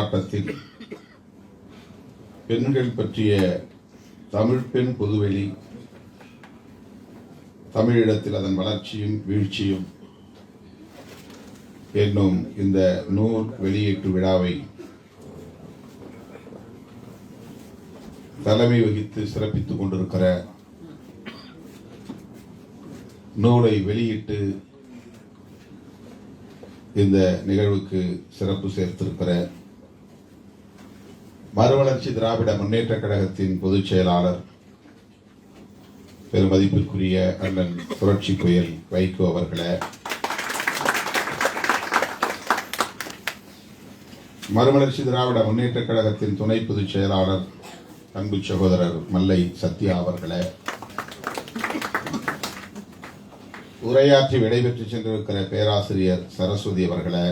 போராட்டத்தில் பெண்கள் பற்றிய தமிழ் பெண் பொதுவெளி, தமிழீழத்தில் அதன் வளர்ச்சியும் வீழ்ச்சியும் என்னும் இந்த நூல் வெளியீட்டு விழாவை தலைமை வகித்து சிறப்பித்துக் கொண்டிருக்கிற, நூலை வெளியிட்டு இந்த நிகழ்வுக்கு சிறப்பு சேர்த்திருக்கிற மறுமலர்ச்சி திராவிட முன்னேற்ற கழகத்தின் பொதுச் செயலாளர் பெருமதிப்பிற்குரிய அண்ணன் புரட்சி புயல் வைகோ அவர்களே, மறுமலர்ச்சி திராவிட முன்னேற்ற கழகத்தின் துணை பொதுச் செயலாளர் அன்பு சகோதரர் மல்லை சத்யா அவர்களே, உரையாற்றி விடைபெற்று சென்றிருக்கிற பேராசிரியர் சரஸ்வதி அவர்களே,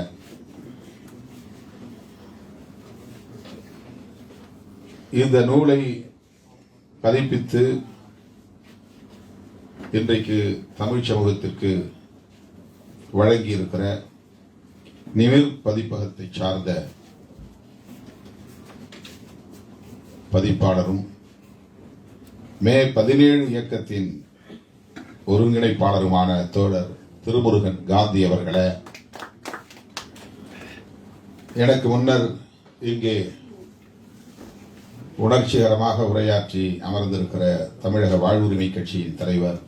இந்த நூலை பதிப்பித்து இன்றைக்கு தமிழ் சமூகத்திற்கு வழங்கியிருக்கிற நிமிர் பதிப்பகத்தை சார்ந்த பதிப்பாளரும் மே 17 இயக்கத்தின் ஒருங்கிணைப்பாளருமான தோழர் திருமுருகன் காந்தி அவர்களே, எனக்கு முன்னர் இங்கே உணர்ச்சிகரமாக உரையாற்றி அமர்ந்திருக்கிற தமிழக வாழ்வுரிமை கட்சியின் தலைவர்,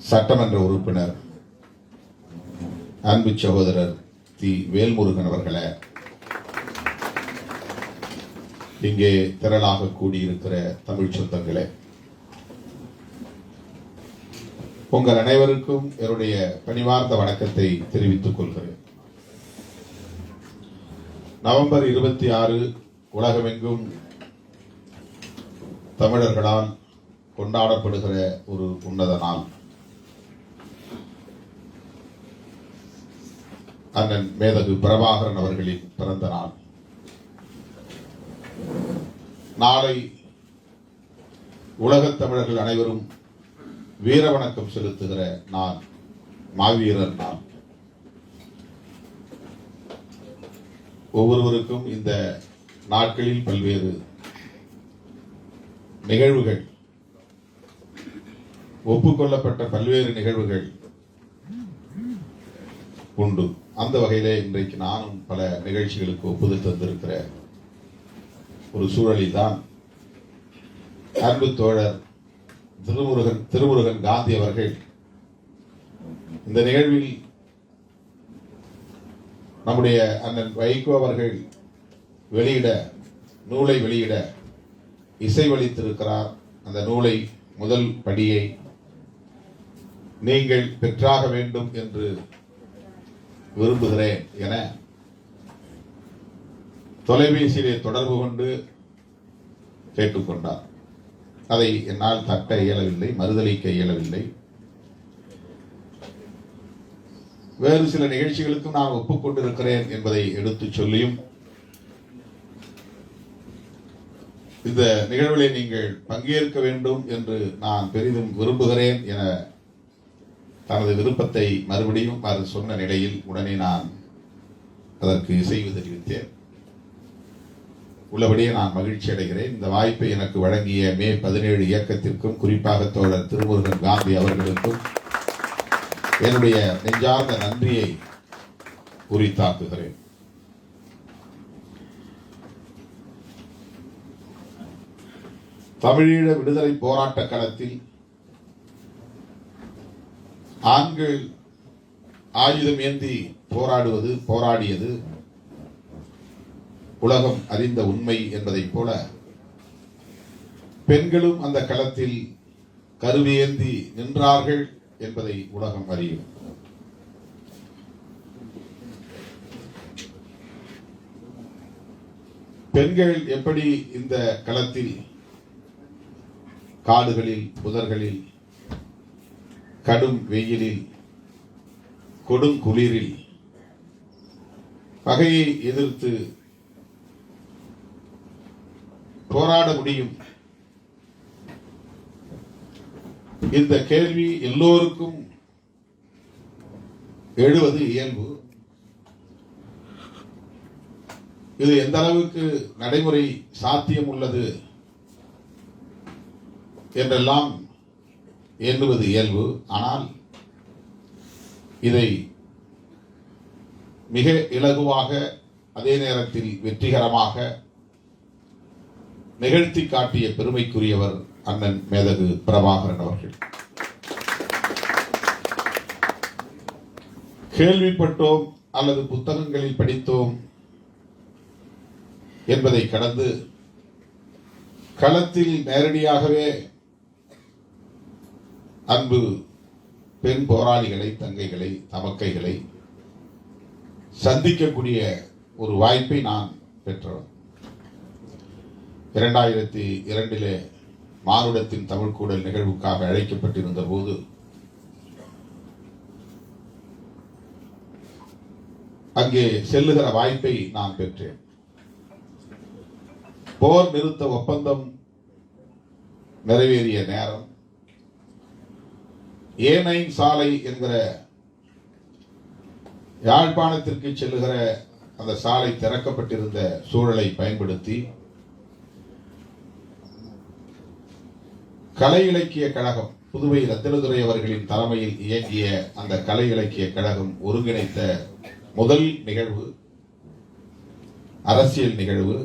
சட்டமன்ற உறுப்பினர் அன்பு சகோதரர் தி வேல்முருகன் அவர்களே, இங்கே திரளாக கூடியிருக்கிற தமிழ் சொந்தங்களே, உங்கள் அனைவருக்கும் என்னுடைய பணிவார்ந்த வணக்கத்தை தெரிவித்துக் கொள்கிறேன். நவம்பர் 26 உலகமெங்கும் தமிழர்களால் கொண்டாடப்படுகிற ஒரு உன்னத நாள். அண்ணன் மேதகு பிரபாகரன் அவர்களின் பிறந்த நாள். நாளை உலகத் தமிழர்கள் அனைவரும் வீர வணக்கம் செலுத்துகிற நாள், மாவீரர் நாள். ஒவ்வொருவருக்கும் இந்த நாட்களில் பல்வேறு நிகழ்வுகள், ஒப்புக்கொள்ளப்பட்ட பல்வேறு நிகழ்வுகள் உண்டு. அந்த வகையிலே இன்றைக்கு நானும் பல நிகழ்ச்சிகளுக்கு ஒப்புதல் தந்திருக்கிற ஒரு சூழலில் தான் அன்பு தோழர் திருமுருகன் காந்தி அவர்கள் இந்த நிகழ்வில் நம்முடைய அண்ணன் வைகோ அவர்கள் நூலை வெளியிட இசைவளித்திருக்கிறார். அந்த நூலை முதல் படியை நீங்கள் பெற்றாக வேண்டும் என்று விரும்புகிறேன் என தொலைபேசியிலே தொடர்பு கொண்டு கேட்டுக்கொண்டார். அதை என்னால் தட்ட இயலவில்லை, மறுதளிக்க இயலவில்லை. வேறு சில நிகழ்ச்சிகளுக்கும் நான் ஒப்புக்கொண்டிருக்கிறேன் என்பதை எடுத்துச் சொல்லியும், இந்த நிகழ்வுகளை நீங்கள் பங்கேற்க வேண்டும் என்று நான் பெரிதும் விரும்புகிறேன் என தனது விருப்பத்தை மறுபடியும் அவர் சொன்ன நிலையில் உடனே நான் அதற்கு இசைவு தெரிவித்தேன். உள்ளபடியே நான் மகிழ்ச்சி அடைகிறேன். இந்த வாய்ப்பை எனக்கு வழங்கிய மே 17 இயக்கத்திற்கும், குறிப்பாக தோழர் திருமுருகன் காந்தி அவர்களுக்கும் என்னுடைய நெஞ்சார்ந்த நன்றியை உரித்தாக்குகிறேன். தமிழீழ விடுதலை போராட்ட களத்தில் ஆண்கள் ஆயுதம் ஏந்தி போராடியது உலகம் அறிந்த உண்மை என்பதைப் போல, பெண்களும் அந்த களத்தில் கருவியேந்தி நின்றார்கள் என்பதை உலகம் அறியும். பெண்கள் எப்படி இந்த களத்தில் காடுகளில், புதர்களில், கடும் வெயிலில், கொடும் குளிரில் பகையை எதிர்த்து போராட முடியும்? இந்த கேள்வி எல்லோருக்கும் எழுவது இயல்பு. இது எந்த அளவுக்கு நடைமுறை சாத்தியம் உள்ளது என்றெல்லாம் எண்ணுவது இயல்பு. ஆனால் இதை மிக இலகுவாக அதே நேரத்தில் வெற்றிகரமாக நிகழ்த்தி காட்டிய பெருமைக்குரியவர் அண்ணன் மேதகு பிரபாகரன் அவர்கள். கேள்விப்பட்டோம் அல்லது புத்தகங்களில் படித்தோம் என்பதை கடந்து களத்தில் நேரடியாகவே அன்பு பெண் போராளிகளை, தங்கைகளை, தமக்கைகளை சந்திக்கக்கூடிய ஒரு வாய்ப்பை நான் பெற்றவன். 2002 மானுடத்தின் தமிழ் கூடல் நிகழ்வுக்காக அழைக்கப்பட்டிருந்த போது அங்கே செல்லுகிற வாய்ப்பை நான் பெற்றேன். போர் நிறுத்த ஒப்பந்தம் நிறைவேறிய நேரம் A9 சாலை என்கிற யாழ்ப்பாணத்திற்கு செல்லுகிற அந்த சாலை திறக்கப்பட்டிருந்த சூழலை பயன்படுத்தி கலை இலக்கிய கழகம், புதுவை ரத்தினதுரை அவர்களின் தலைமையில் இயங்கிய அந்த கலை இலக்கிய கழகம் ஒருங்கிணைத்த முதல் நிகழ்வு, அரசியல் நிகழ்வு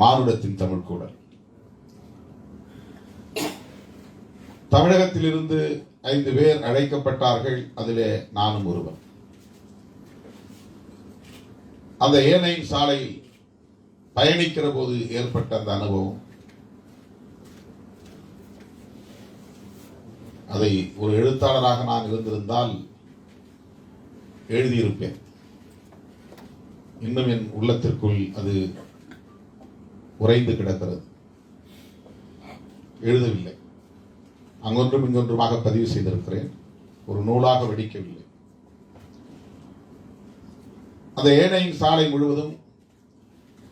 மானுடத்தின் தமிழ் கூடல். தமிழகத்திலிருந்து 5 பேர் அழைக்கப்பட்டார்கள். அதிலே நானும் ஒருவன். அந்த A9 சாலையில் பயணிக்கிற போது ஏற்பட்ட அந்த அனுபவம், அதை ஒரு எழுத்தாளராக நான் இருந்திருந்தால் எழுதியிருப்பேன். இன்னும் என் உள்ளத்திற்குள் அது உறைந்து கிடக்கிறது. எழுதவில்லை, அங்கொன்றும் இங்கொன்றுமாக பதிவு செய்திருக்கிறேன். ஒரு நூலாக வெடிக்கவில்லை. அந்த A9 சாலை முழுவதும்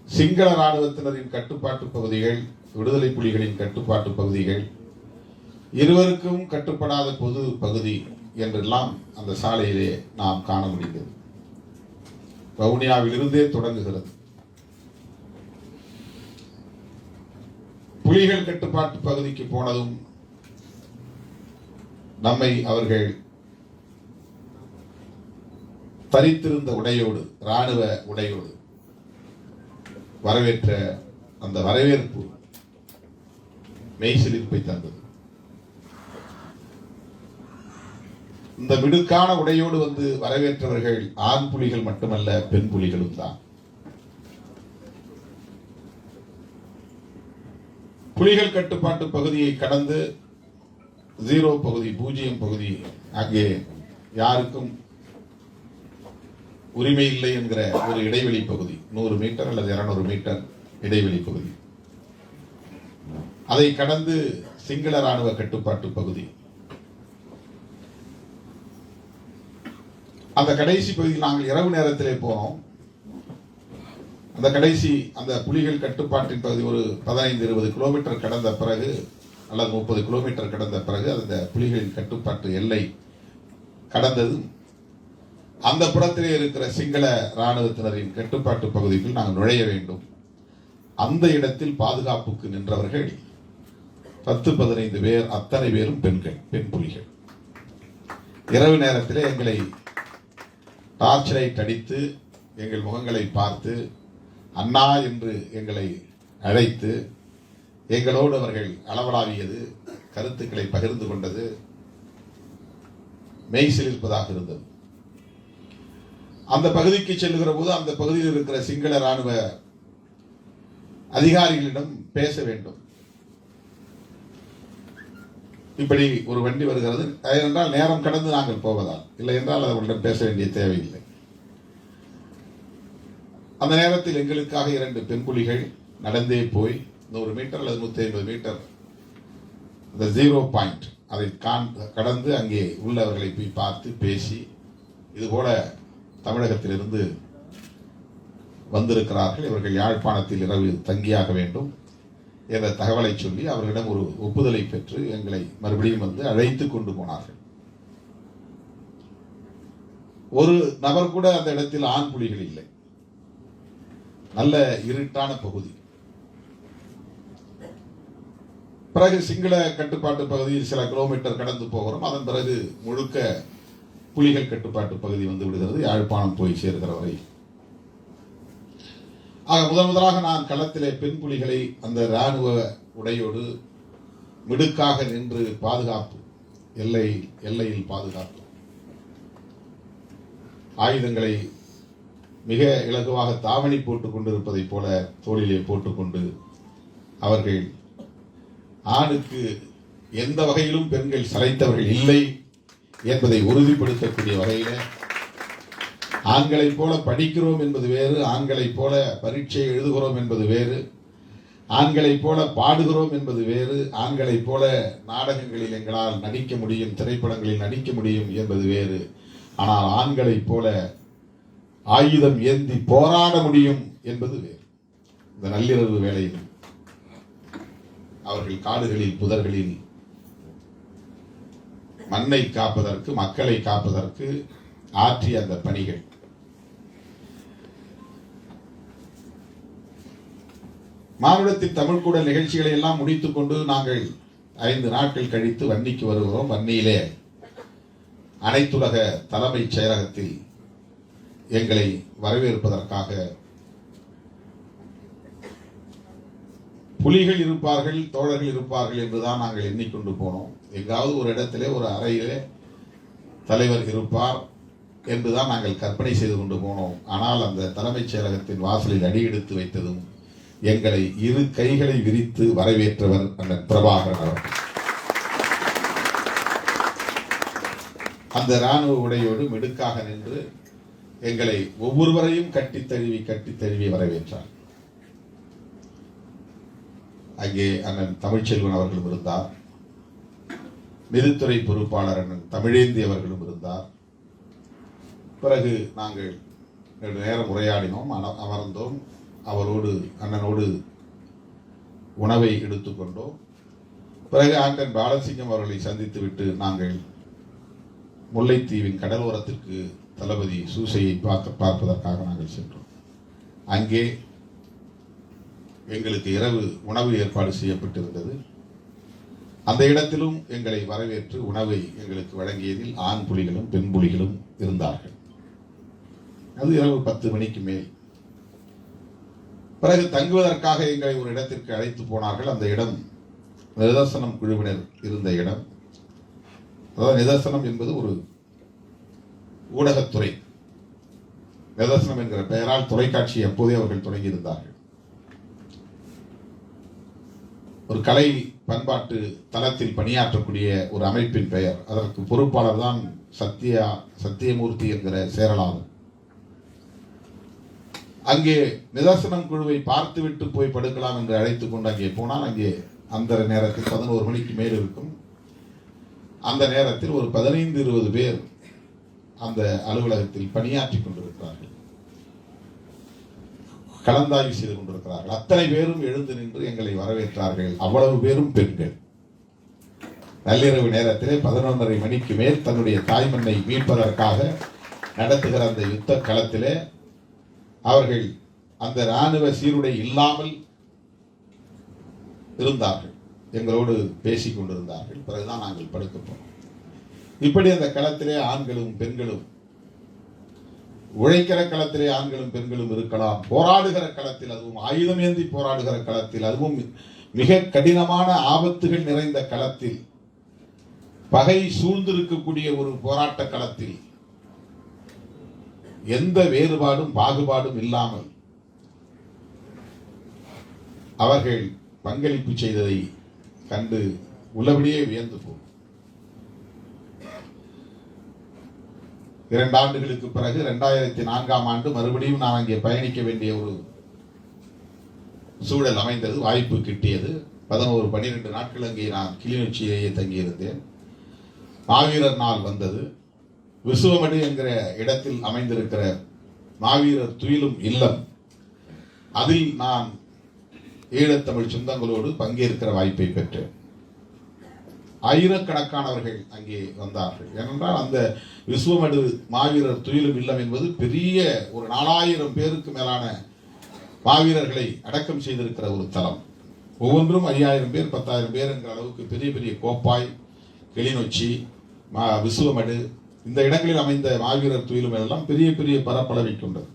சிங்கள ராணுவத்தினரின் கட்டுப்பாட்டு பகுதிகள், விடுதலை புலிகளின் கட்டுப்பாட்டு பகுதிகள், இருவருக்கும் கட்டுப்படாத பொது பகுதி என்றெல்லாம் அந்த சாலையிலே நாம் காண முடிந்தது. வவுனியாவில் இருந்தே தொடங்குகிறது. புலிகள் கட்டுப்பாட்டு பகுதிக்கு போனதும் நம்மை அவர்கள் தரித்திருந்த உடையோடு, ராணுவ உடையோடு வரவேற்ற அந்த வரவேற்பு மெய்சிலிர்ப்பை தந்தது. இந்த மிடுக்கான உடையோடு வந்து வரவேற்றவர்கள் ஆண் புலிகள் மட்டுமல்ல, பெண் புலிகளும் தான். புலிகள் கட்டுப்பாட்டு பகுதியை கடந்து 0 பகுதி, 0 பகுதி, அங்கே யாருக்கும் உரிமை இல்லை என்கிற ஒரு இடைவெளி பகுதி, 100 மீட்டர் அல்லது 200 மீட்டர் இடைவெளி பகுதி. அதை கடந்து சிங்கள ராணுவ கட்டுப்பாட்டு பகுதி. அந்த கடைசி பகுதியில் நாங்கள் இரவு நேரத்திலே போனோம். அந்த கடைசி அந்த புலிகள் கட்டுப்பாட்டின் பகுதி ஒரு 15-20 கிலோமீட்டர் கடந்த பிறகு அல்லது 30 கிலோமீட்டர் கடந்த பிறகு அந்த புலிகளின் கட்டுப்பாட்டு எல்லை கடந்தது. அந்த புறத்திலே இருக்கிற சிங்கள ராணுவத்தினரின் கட்டுப்பாட்டு பகுதிக்குள் நாங்கள் நுழைய வேண்டும். அந்த இடத்தில் பாதுகாப்புக்கு நின்றவர்கள் 10-15 பேர், அத்தனை பேரும் பெண்கள், பெண் புலிகள். இரவு நேரத்திலே எங்களை டார்ச் லைட் அடித்து எங்கள் முகங்களை பார்த்து அண்ணா என்று எங்களை அழைத்து எங்களோடு அவர்கள் அளவலாவியது, கருத்துக்களை பகிர்ந்து கொண்டது மெய்சிலிருப்பதாக இருந்தது. அந்த பகுதிக்கு செல்லுகிற போது அந்த பகுதியில் இருக்கிற சிங்கள ராணுவ அதிகாரிகளிடம் பேச வேண்டும். இப்படி ஒரு வண்டி வருகிறது என்றால் நேரம் கடந்து நாங்கள் போவதால், இல்லை என்றால் அவர்களிடம் பேச வேண்டிய தேவையில்லை. அந்த நேரத்தில் எங்களுக்காக 2 பெண் புலிகள் நடந்தே போய் 100 மீட்டர் அல்லது 150 மீட்டர் அந்த 0 பாயிண்ட் அதை கடந்து அங்கே உள்ளவர்களை போய் பார்த்து பேசி, இதுபோல தமிழகத்திலிருந்து வந்திருக்கிறார்கள், இவர்கள் யாழ்ப்பாணத்தில் இரவு தங்கியாக வேண்டும் என்ற தகவலை சொல்லி அவர்களிடம் ஒரு ஒப்புதலை பெற்று எங்களை மறுபடியும் வந்து அழைத்து கொண்டு போனார்கள். ஒரு நபர் கூட அந்த இடத்தில் ஆண் புலிகள் இல்லை. நல்ல இருட்டான பகுதி. பிறகு சிங்கள கட்டுப்பாட்டு பகுதியில் சில கிலோமீட்டர் கடந்து போகிறோம். அதன் பிறகு முழுக்க புலிகள் கட்டுப்பாட்டு பகுதி வந்து விடுகிறது, யாழ்ப்பாணம் போய் சேர்கிற வரை. ஆக முதலாக நான் களத்திலே பெண் புலிகளை அந்த இராணுவ உடையோடு மிடுக்காக நின்று பாதுகாப்பு, எல்லையில் பாதுகாப்பு, ஆயுதங்களை மிக இலகுவாக தாவணி போட்டுக் கொண்டிருப்பதைப் போல தோளிலே போட்டுக்கொண்டு அவர்கள் ஆணுக்கு எந்த வகையிலும் பெண்கள் சளைத்தவர்கள் இல்லை என்பதை உறுதிப்படுத்தக்கூடிய வகையில் ஆண்களைப் போல படிக்கிறோம் என்பது வேறு, ஆண்களைப் போல பரீட்சை எழுதுகிறோம் என்பது வேறு, ஆண்களைப் போல பாடுகிறோம் என்பது வேறு, ஆண்களைப் போல நாடகங்களில் எங்களால் நடிக்க முடியும், திரைப்படங்களில் நடிக்க முடியும் என்பது வேறு. ஆனால் ஆண்களைப் போல ஆயுதம் ஏந்தி போராட முடியும் என்பது வேறு. இந்த நள்ளிரவு வேளையில் அவர்கள் காடுகளில் புதர்களில் மண்ணை காப்பதற்கு, மக்களை காப்பதற்கு ஆற்றிய அந்த பணிகள். மானுடத்தின் தமிழ் கூடல் நிகழ்ச்சிகளை எல்லாம் முடித்துக் கொண்டு நாங்கள் 5 நாட்கள் கழித்து வன்னிக்கு வருகிறோம். வன்னியிலே அனைத்துலக தலைமைச் செயலகத்தில் எங்களை வரவேற்பதற்காக புலிகள் இருப்பார்கள், தோழர்கள் இருப்பார்கள் என்றுதான் நாங்கள் எண்ணிக்கொண்டு போனோம். எங்காவது ஒரு இடத்திலே, ஒரு அறையிலே தலைவர் இருப்பார் என்றுதான் நாங்கள் கற்பனை செய்து கொண்டு போனோம். ஆனால் அந்த தலைமைச் செயலகத்தின் வாசலில் அடியெடுத்து வைத்ததும் எங்களை 2 கைகளை விரித்து வரவேற்றவர் அண்ணன் பிரபாகரன் அவர்கள். அந்த இராணுவ உடையோடு மிடுக்காக நின்று எங்களை ஒவ்வொருவரையும் கட்டித் தழுவி வரவேற்றார். அங்கே அண்ணன் தமிழ்ச்செல்வன் அவர்களும் இருந்தார், நிதித்துறை பொறுப்பாளர் அண்ணன் தமிழேந்தி அவர்களும் இருந்தார். பிறகு நாங்கள் நேரம் உரையாடினோம், அமர்ந்தோம், அவரோடு அண்ணனோடு உணவை எடுத்துக்கொண்டோம். பிறகு அண்ணன் பாலசிங்கம் அவர்களை சந்தித்துவிட்டு நாங்கள் முல்லைத்தீவின் கடலோரத்திற்கு தளபதி சூசையை பார்ப்பதற்காக நாங்கள் சென்றோம். அங்கே எங்களுக்கு இரவு உணவு ஏற்பாடு செய்யப்பட்டிருந்தது. அந்த இடத்திலும் எங்களை வரவேற்று உணவை எங்களுக்கு வழங்கியதில் ஆண் புலிகளும் பெண் புலிகளும் இருந்தார்கள். அது இரவு 10 மணிக்கு மேல். பிறகு தங்குவதற்காக எங்களை ஒரு இடத்திற்கு அழைத்து போனார்கள். அந்த இடம் நிதர்சனம் குழுவினர் இருந்த இடம். அதாவது நிதர்சனம் என்பது ஒரு ஊடகத்துறை. நிதர்சனம் என்கிற பெயரால் தொலைக்காட்சி அப்போதே அவர்கள் தொடங்கியிருந்தார்கள். ஒரு கலை பண்பாட்டு தளத்தில் பணியாற்றக்கூடிய ஒரு அமைப்பின் பெயர். அதற்கு பொறுப்பாளர் தான் சத்தியமூர்த்தி என்கிற சேரலாளர். அங்கே நிதர்சனம் குழுவை பார்த்துவிட்டு போய் படுக்கலாம் என்று அழைத்துக் கொண்டு அங்கே போனால், அங்கே அந்த நேரத்தில் 11 மணிக்கு மேல் இருக்கும். அந்த நேரத்தில் ஒரு 15-20 பேர் அந்த அலுவலகத்தில் பணியாற்றி கொண்டிருக்கிறார்கள், கலந்தாய்வு செய்து கொண்டிருக்கிறார்கள். அத்தனை பேரும் எழுந்து நின்று எங்களை வரவேற்றார்கள். அவ்வளவு பேரும் பெண்கள். நள்ளிரவு நேரத்திலே 11:30 மணிக்கு மேல் தன்னுடைய தாய்மண்ணை மீட்பதற்காக நடத்துகிற அந்த யுத்த களத்திலே அவர்கள் அந்த இராணுவ சீருடை இல்லாமல் இருந்தார்கள், எங்களோடு பேசிக் கொண்டிருந்தார்கள். பிறகுதான் நாங்கள் படுக்க போனோம். இப்படி அந்த களத்திலே ஆண்களும் பெண்களும், உழைக்கிற களத்திலே ஆண்களும் பெண்களும் இருக்கலாம், போராடுகிற களத்தில், அதுவும் ஆயுதம் ஏந்தி போராடுகிற களத்தில், அதுவும் மிக கடினமான ஆபத்துகள் நிறைந்த களத்தில், பகை சூழ்ந்திருக்கக்கூடிய ஒரு போராட்ட களத்தில் எந்த வேறுபாடும் பாகுபாடும் இல்லாமல் அவர்கள் பங்களிப்பு செய்ததை கண்டு உள்ளபடியே வியந்து போகும். 2 ஆண்டுகளுக்கு பிறகு 2004ஆம் ஆண்டு மறுபடியும் நான் அங்கே பயணிக்க வேண்டிய ஒரு சூழல் அமைந்தது, வாய்ப்பு கிட்டியது. 11-12 நாட்கள் அங்கே நான் கிளிநொச்சியிலேயே தங்கியிருந்தேன். மாவீரர் நாள் வந்தது. விசுவமடு என்கிற இடத்தில் அமைந்திருக்கிற மாவீரர் துயிலும் இல்லம், அதில் நான் ஈழத்தமிழ் சொந்தங்களோடு பங்கேற்கிற வாய்ப்பை பெற்றேன். ஆயிரக்கணக்கானவர்கள் அங்கே வந்தார்கள். ஏனென்றால் அந்த விசுவமடு மாவீரர் துயிலும் இல்லம் என்பது பெரிய ஒரு 4000 பேருக்கு மேலான மாவீரர்களை அடக்கம் செய்திருக்கிற ஒரு தலம். ஒவ்வொன்றும் 5000 பேர் 10,000 பேர் என்கிற அளவுக்கு பெரிய பெரிய கோப்பாய், கிளிநொச்சி, விசுவமடு, இந்த இடங்களில் அமைந்த மாவீரர் துயிலும் எல்லாம் பெரிய பெரிய பரப்பளவை கொண்டது.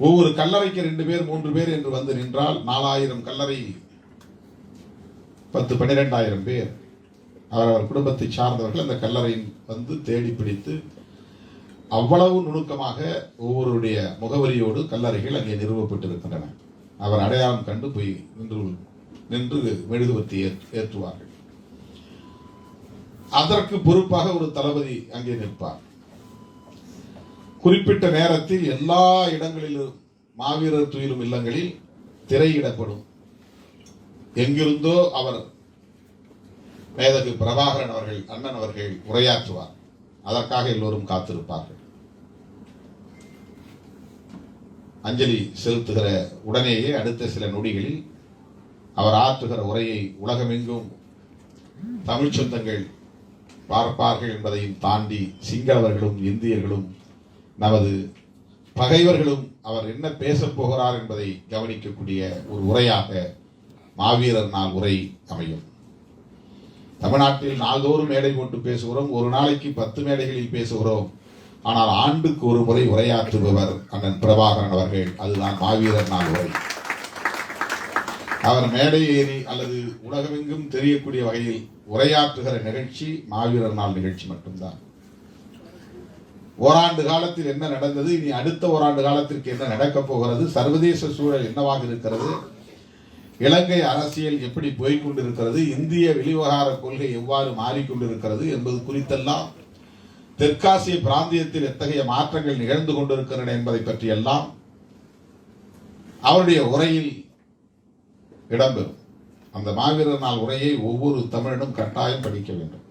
ஒவ்வொரு கல்லறைக்கு 2 பேர் 3 பேர் என்று வந்து நின்றால் 4000 கல்லறை, 10-12,000 பேர் அவரவர் குடும்பத்தை சார்ந்தவர்கள் அந்த கல்லறையில் வந்து தேடி பிடித்து அவ்வளவு நுணுக்கமாக ஒவ்வொருடைய முகவரியோடு கல்லறைகள் அங்கே நிறுவப்பட்டிருக்கின்றன. அவர் அடையாளம் கண்டு போய் நின்று மெழுகுவர்த்தி ஏற்றுவார்கள். அதற்கு பொறுப்பாக ஒரு தளபதி அங்கே நிற்பார். குறிப்பிட்ட நேரத்தில் எல்லா இடங்களிலும் மாவீரர் துயிலும் இல்லங்களில் திரையிடப்படும். எங்கிருந்தோ அவர் மேதகு பிரபாகரன் அவர்கள், அண்ணன் அவர்கள் உரையாற்றுவார். அதற்காக எல்லோரும் காத்திருப்பார்கள். அஞ்சலி செலுத்துகிற உடனேயே அடுத்த சில நொடிகளில் அவர் ஆற்றுகிற உரையை உலகமெங்கும் தமிழ் சொந்தங்கள் பார்ப்பார்கள் என்பதையும் தாண்டி சிங்களவர்களும் இந்தியர்களும் நமது பகைவர்களும் அவர் என்ன பேசப் போகிறார் என்பதை கவனிக்கக்கூடிய ஒரு உரையாக மாவீரர் நாள் உரை அமையும். தமிழ்நாட்டில் நாள்தோறும் மேடை போட்டு பேசுகிறோம், ஒரு நாளைக்கு 10 மேடைகளில் பேசுகிறோம். ஆனால் ஆண்டுக்கு ஒரு முறை உரையாற்றுபவர் அண்ணன் பிரபாகரன் அவர்கள். அதுதான் மாவீரர் நாள் உரை. அவர் மேடை ஏறி அல்லது உலகமெங்கும் தெரியக்கூடிய வகையில் உரையாற்றுகிற நிகழ்ச்சி மாவீரர் நாள் நிகழ்ச்சி மட்டும்தான். ஓராண்டு காலத்தில் என்ன நடந்தது, இனி அடுத்த ஓராண்டு காலத்திற்கு என்ன நடக்கப் போகிறது, சர்வதேச சூழல் என்னவாக இருக்கிறது, இலங்கை அரசியல் எப்படி போய்கொண்டிருக்கிறது, இந்திய வெளிவகார கொள்கை எவ்வாறு மாறிக்கொண்டிருக்கிறது என்பது குறித்தெல்லாம், தெற்காசிய பிராந்தியத்தில் எத்தகைய மாற்றங்கள் நிகழ்ந்து கொண்டிருக்கின்றன என்பதை பற்றியெல்லாம் அவருடைய உரையில் இடம்பெறும். அந்த மாவீரர் நாள் உரையை ஒவ்வொரு தமிழனும் கட்டாயம் படிக்க வேண்டும்.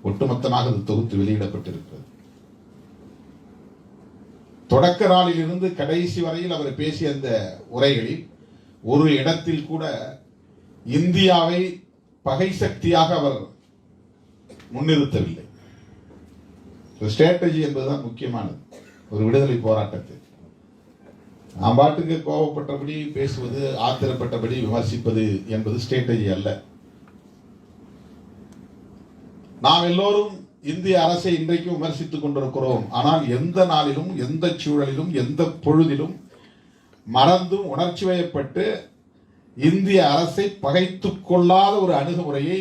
ஒட்டுமொத்தமாக அது தொகுத்து வெளியிடப்பட்டிருக்கிறது. தொடக்க நாளில் இருந்து கடைசி வரையில் அவர் பேசிய அந்த உரைகளில் ஒரு இடத்தில் கூட இந்தியாவை பகை சக்தியாக அவர் முன்னிறுத்தவில்லை. ஸ்ட்ராட்டஜி என்பதுதான் முக்கியமானது ஒரு விடுதலை போராட்டத்தில். நாம் பாட்டுக்கு கோபப்பட்டபடி பேசுவது, ஆத்திரப்பட்டபடி விமர்சிப்பது என்பது ஸ்ட்ராட்டஜி அல்ல. நாம் எல்லோரும் இந்திய அரசை இன்றைக்கும் விமர்சித்துக் கொண்டிருக்கிறோம். ஆனால் எந்த நாளிலும், எந்த சூழலிலும், எந்த பொழுதிலும் மறந்தும் உணர்ச்சி வயப்பட்டு இந்திய அரசை பகைத்துக் கொள்ளாத ஒரு அணுகுமுறையை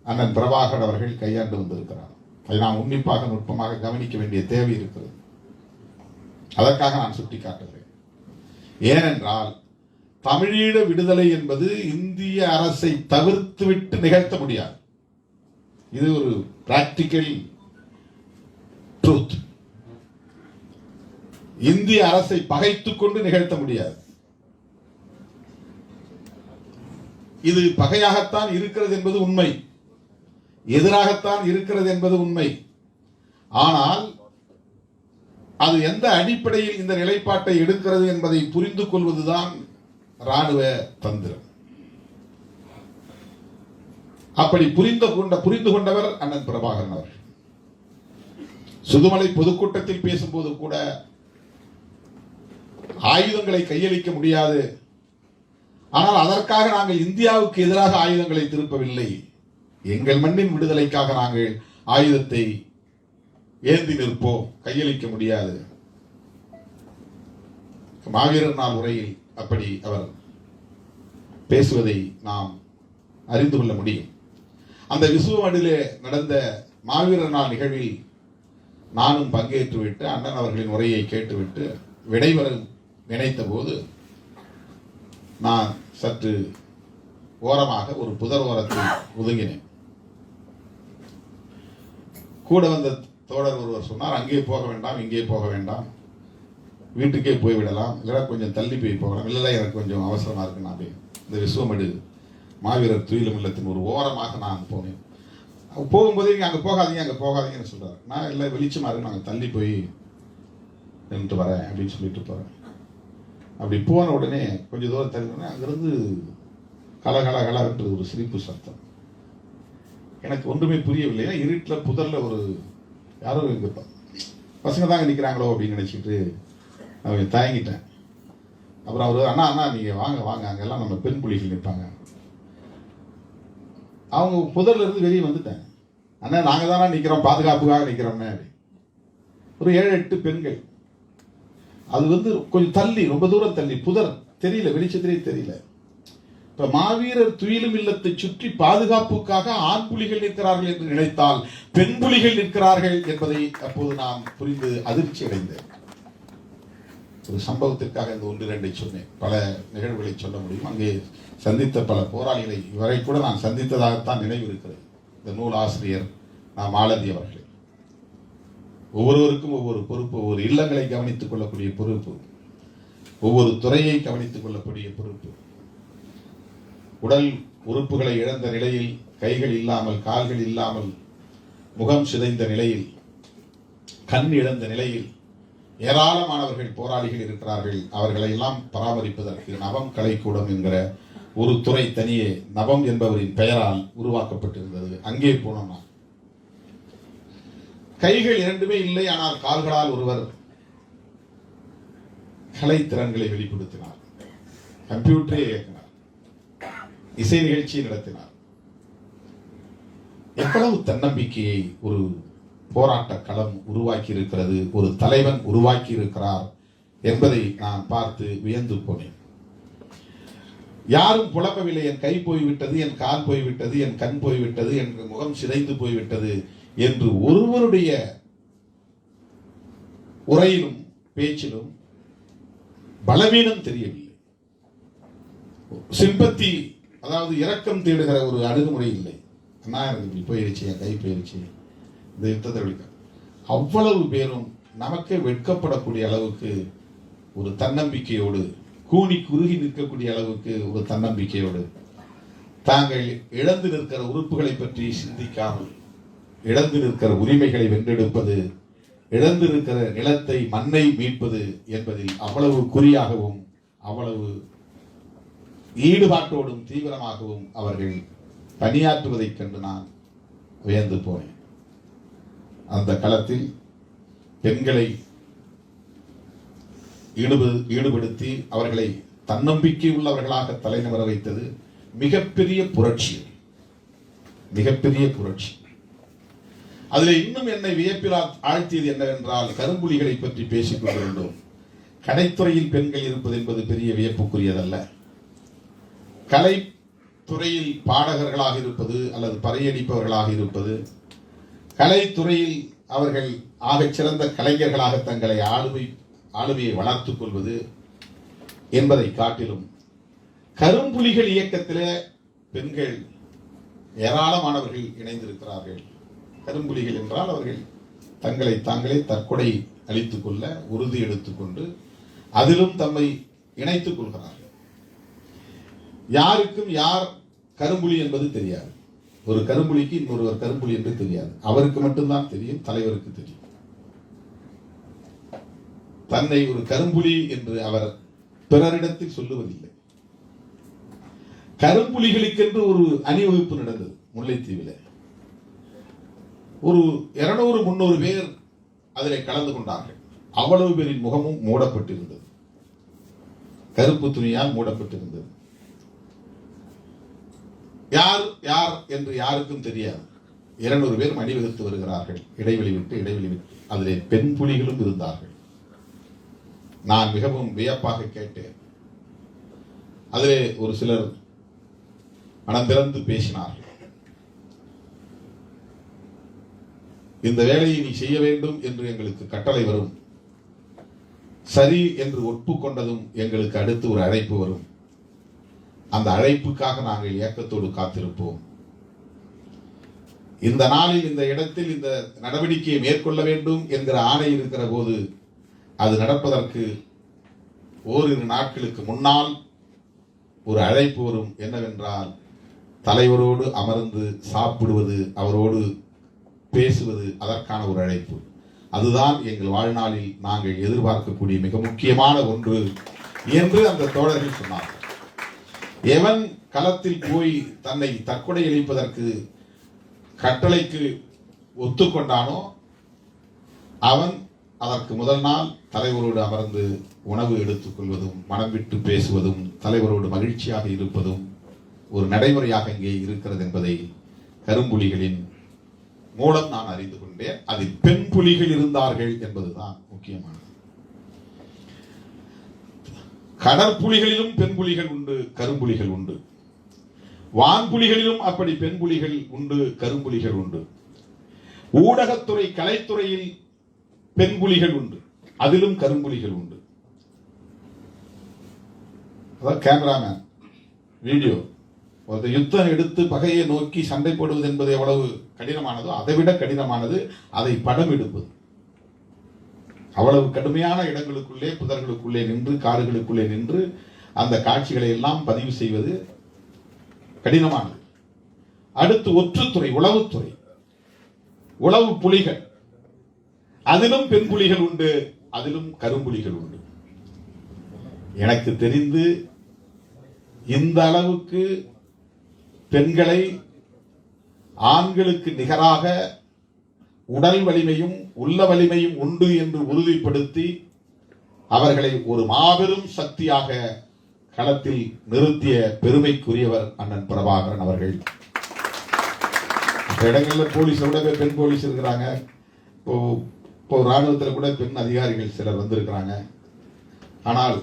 அண்ணன் பிரபாகரன் அவர்கள் கையாண்டு வந்திருக்கிறார். அதை நாம் உன்னிப்பாக நுட்பமாக கவனிக்க வேண்டிய தேவை இருக்கிறது. அதற்காக நான் சுட்டிக்காட்டுகிறேன். ஏனென்றால் தமிழீழ விடுதலை என்பது இந்திய அரசை தவிர்த்துவிட்டு நிகழ்த்த முடியாது. இது ஒரு பிராக்டிக்கல் ட்ரூத். இந்திய அரசை பகைத்துக் கொண்டு நிகழ்த்த முடியாது. இது பகையாகத்தான் இருக்கிறது என்பது உண்மை, எதிராகத்தான் இருக்கிறது என்பது உண்மை. ஆனால் அது எந்த அடிப்படையில் இந்த நிலைப்பாட்டை எடுக்கிறது என்பதை புரிந்து கொள்வதுதான் ராணுவ தந்திரம். அப்படி புரிந்து கொண்டவர் அண்ணன் பிரபாகரன் அவர்கள். சுதுமலை பொதுக்கூட்டத்தில் பேசும்போது கூட ஆயுதங்களை கையளிக்க முடியாது, ஆனால் அதற்காக நாங்கள் இந்தியாவுக்கு எதிராக ஆயுதங்களை திருப்பவில்லை, எங்கள் மண்ணின் விடுதலைக்காக நாங்கள் ஆயுதத்தை ஏந்தி நிற்போம், கையளிக்க முடியாது. மாவீரர் நாள் உரையில் அப்படி அவர் பேசுவதை நாம் அறிந்து கொள்ள முடியும். அந்த விசுவமடிலே நடந்த மாவீரர் நாள் நிகழ்வில் நானும் பங்கேற்றுவிட்டு அண்ணன் அவர்களின் உரையை கேட்டுவிட்டு விடைபெற நினைத்த போது நான் சற்று ஓரமாக ஒரு புதர் ஓரத்தில் ஒதுங்கினேன். கூட வந்த தோழர் ஒருவர் சொன்னார், அங்கே போக வேண்டாம், இங்கே போக வேண்டாம், வீட்டுக்கே போய்விடலாம், இல்லை கொஞ்சம் தள்ளி போய் போகலாம். இல்லை, எனக்கு கொஞ்சம் அவசரமா இருக்கு, நான் இந்த விசுவமடு மாவீரர் துயிலும் இல்லத்தின் ஒரு ஓரமாக நான் போனேன். போகும்போது இங்கே அங்கே போகாதீங்க, அங்கே போகாதீங்கன்னு சொல்றாரு. நான் இல்லை, வெளிச்சமா இருக்கு, நாங்கள் தள்ளி போய் நின்று வரேன் அப்படின்னு சொல்லிட்டு போறேன். அப்படி போன உடனே கொஞ்சம் தூரம் தள்ளி அங்கிருந்து கலகல என்று ஒரு சிரிப்பு சத்தம். எனக்கு ஒன்றுமே புரியவில்லை. இருட்டில் புதர்ல ஒரு யாரோ பசங்க தாங்க நிற்கிறாங்களோ அப்படின்னு நினைச்சிட்டு அவங்க தயங்கிட்டேன். அப்புறம் அவர் அண்ணா அண்ணா நீங்க வாங்க வாங்க, அங்கெல்லாம் நம்ம பெண் புலிகள் நிற்பாங்க. அவங்க புதர்ல இருந்து வெளியே வந்துட்டாங்க. அண்ணா நாங்க தானே நிக்கிறோம், பாதுகாப்புக்காக நிக்கிறோம்னே. ஒரு 7-8 பெண்கள். அது கொஞ்சம் தள்ளி, ரொம்ப தூரம் தள்ளி, புதர் தெரியல, வெளிச்சத்திலே தெரியல. இப்ப மாவீரர் துயிலும் இல்லத்தை சுற்றி பாதுகாப்புக்காக ஆண் புலிகள் நிற்கிறார்கள் என்று நினைத்தால் பெண் புலிகள் நிற்கிறார்கள் என்பதை அப்போது நான் புரிந்து அதிர்ச்சி அடைந்தேன். ஒரு சம்பவத்திற்காக இந்த 1-2 சொன்னேன். பல நிகழ்வுகளை சொல்ல முடியும். அங்கே சந்தித்த பல போராளிகளை இவரை கூட நான் சந்தித்ததாகத்தான் நினைவு இருக்கிறது. இந்த நூல் ஆசிரியர் மாலதி அவர்கள். ஒவ்வொருவருக்கும் ஒவ்வொரு பொறுப்பு, ஒவ்வொரு இல்லங்களை கவனித்துக் கொள்ளக்கூடிய பொறுப்பு, ஒவ்வொரு துறையை கவனித்துக் கொள்ளக்கூடிய பொறுப்பு. உடல் உறுப்புகளை இழந்த நிலையில், கைகள் இல்லாமல், கால்கள் இல்லாமல், முகம் சிதைந்த நிலையில், கண் இழந்த நிலையில் ஏராளமானவர்கள் போராளிகள் இருக்கிறார்கள். அவர்களை எல்லாம் பராமரிப்பதற்கு நவம் கலைக்கூடம் என்கிற ஒரு துறை தனியே நவம் என்பவரின் பெயரால் உருவாக்கப்பட்டிருந்தது. அங்கே போனோம்னா கைகள் இரண்டுமே இல்லை, ஆனால் கால்களால் ஒருவர் கலை திறன்களை வெளிப்படுத்தினார். கம்ப்யூட்டரை இயக்கினார், இசை நிகழ்ச்சியை நடத்தினார். எவ்வளவு தன்னம்பிக்கையை ஒரு போராட்ட களம் உருவாக்கி இருக்கிறது, ஒரு தலைவன் உருவாக்கி இருக்கிறார் என்பதை நான் பார்த்து வியந்து போனேன். யாரும் புலம்பவில்லை, என் கை போய்விட்டது, என் கால் போய்விட்டது, என் கண் போய்விட்டது, என் முகம் சிதைந்து போய்விட்டது என்று ஒருவருடைய உரையிலும் பேச்சிலும் பலவீனம் தெரியவில்லை. சிம்பத்தி, அதாவது இரக்கம் தேடுகிற ஒரு அணுகுமுறை இல்லை. அண்ணா எனக்கு இப்படி போயிருச்சு, என் கை போயிருச்சு, இந்த யுத்தத்தை அவ்வளவு பேரும் நமக்கே வெட்கப்படக்கூடிய அளவுக்கு ஒரு தன்னம்பிக்கையோடு, கூனி குறுகி நிற்கக்கூடிய அளவுக்கு ஒரு தன்னம்பிக்கையோடு, தாங்கள் இழந்து நிற்கிற உறுப்புகளை பற்றி சிந்திக்காமல், இழந்து நிற்கிற உரிமைகளை வென்றெடுப்பது, இழந்து நிற்கிற நிலத்தை, மண்ணை மீட்பது என்பதில் அவ்வளவு குறியாகவும் அவ்வளவு ஈடுபாட்டோடும் தீவிரமாகவும் அவர்கள் பணியாற்றுவதைக் கண்டு நான் வியந்து போனேன். அந்த களத்தில் பெண்களை ஈடுபடுத்தி அவர்களை தன்னம்பிக்கை உள்ளவர்களாக தலைநிமிர வைத்தது மிகப்பெரிய புரட்சி, மிகப்பெரிய புரட்சி. அதில் இன்னும் என்னை வியப்பில் ஆழ்த்தியது என்னவென்றால், கரும்புலிகளை பற்றி பேசிக் கொண்டிருந்தோம். கலைத்துறையில் பெண்கள் இருப்பது என்பது பெரிய வியப்புக்குரியதல்ல. கலைத்துறையில் பாடகர்களாக இருப்பது அல்லது பறையடிப்பவர்களாக இருப்பது, கலைத்துறையில் அவர்கள் ஆகச் சிறந்த கலைஞர்களாக தங்களை ஆளுமையை வளர்த்துக் கொள்வது என்பதை காட்டிலும், கரும்புலிகள் இயக்கத்திலே பெண்கள் ஏராளமானவர்கள் இணைந்திருக்கிறார்கள். கரும்புலிகள் என்றால் அவர்கள் தங்களை தாங்களே தற்கொலை அளித்துக் கொள்ள உறுதி எடுத்துக்கொண்டு அதிலும் தம்மை இணைத்துக் கொள்கிறார்கள். யாருக்கும் யார் கரும்புலி என்பது தெரியாது. ஒரு கரும்புலிக்கு இன்னொருவர் கரும்புலி என்று தெரியாது. அவருக்கு மட்டும்தான் தெரியும், தலைவருக்கு தெரியும். தன்னை ஒரு கரும்புலி என்று அவர் பிறரிடத்தில் சொல்லுவதில்லை. கரும்புலிகளுக்கென்று ஒரு அணிவகுப்பு நடந்தது முல்லைத்தீவில். ஒரு 200-300 பேர் அதில் கலந்து கொண்டார்கள். அவ்வளவு பேரின் முகமும் மூடப்பட்டிருந்தது, கருப்பு துணியால் மூடப்பட்டிருந்தது. யார் யார் என்று யாருக்கும் தெரியாது. 200 பேர் அணிவகுத்து வருகிறார்கள், இடைவெளி விட்டு. அதிலே பெண் புலிகளும் இருந்தார்கள். நான் மிகவும் வியப்பாக கேட்டேன். அதிலே ஒரு சிலர் மனம் திறந்து பேசினார்கள். இந்த வேலையை நீ செய்ய வேண்டும் என்று எங்களுக்கு கட்டளை வரும், சரி என்று ஒப்புக்கொண்டதும் எங்களுக்கு அடுத்து ஒரு அழைப்பு வரும். அந்த அழைப்புக்காக நாங்கள் ஏக்கத்தோடு காத்திருப்போம். இந்த நாளில், இந்த இடத்தில் இந்த நடவடிக்கையை மேற்கொள்ள வேண்டும் என்கிற ஆணை இருக்கிற போது அது நடப்பதற்கு ஓரிரு நாட்களுக்கு முன்னால் ஒரு அழைப்பு வரும். என்னவென்றால், தலைவரோடு அமர்ந்து சாப்பிடுவது, அவரோடு பேசுவது, அதற்கான ஒரு அழைப்பு. அதுதான் எங்கள் வாழ்நாளில் நாங்கள் எதிர்பார்க்கக்கூடிய மிக முக்கியமான ஒன்று என்று அந்த தோழர்கள் சொன்னார்கள். எவன் களத்தில் போய் தன்னை தற்கொலை அளிப்பதற்கு கட்டளைக்கு ஒத்துக்கொண்டானோ அவன் அதற்கு முதல் நாள் தலைவரோடு அமர்ந்து உணவு எடுத்துக் கொள்வதும் மனம் விட்டு பேசுவதும் தலைவரோடு மகிழ்ச்சியாக இருப்பதும் ஒரு நடைமுறையாக இங்கே இருக்கிறது என்பதை கரும்புலிகளின் மூலம் நான் அறிந்து கொண்டேன். அதில் பெண் புலிகள் இருந்தார்கள் என்பதுதான் முக்கியமானது. கடற்புலிகளிலும் பெண் புலிகள் உண்டு, கரும்புலிகள் உண்டு. வான்புலிகளிலும் அப்படி பெண் புலிகள் உண்டு, கரும்புலிகள் உண்டு. ஊடகத்துறை கலைத்துறையில் பெண் புலிகள் உண்டு, அதிலும் கரும்புலிகள் உண்டு. அதாவது கேமராமேன், வீடியோ, ஒரு யுத்தம் எடுத்து பகையை நோக்கி சண்டை போடுவது என்பது எவ்வளவு கடினமானதோ அதைவிட கடினமானது அதை படம் எடுப்பது. அவ்வளவு கடுமையான இடங்களுக்குள்ளே புதர்களுக்குள்ளே நின்று காடுகளுக்குள்ளே நின்று அந்த காட்சிகளை எல்லாம் பதிவு செய்வது கடினமானது. அடுத்து ஒற்றுத்துறை, உளவுத்துறை, உளவு புலிகள், அதிலும் பெண் புலிகள் உண்டு, அதிலும் கரும்புலிகள் உண்டு. எனக்கு தெரிந்து இந்த அளவுக்கு பெண்களை ஆண்களுக்கு நிகராக உடல் வலிமையும் உள்ள வலிமையும் உண்டு என்று உறுதிப்படுத்தி அவர்களை ஒரு மாபெரும் சக்தியாக களத்தில் நிறுத்திய பெருமைக்குரியவர் அண்ணன் பிரபாகரன் அவர்கள். இடங்கள்ல போலீஸ் விட பெண் போலீஸ் இருக்கிறாங்க. இப்போ ராணுவத்தில் கூட பெண் அதிகாரிகள் சிலர் வந்திருக்கிறாங்க. ஆனால்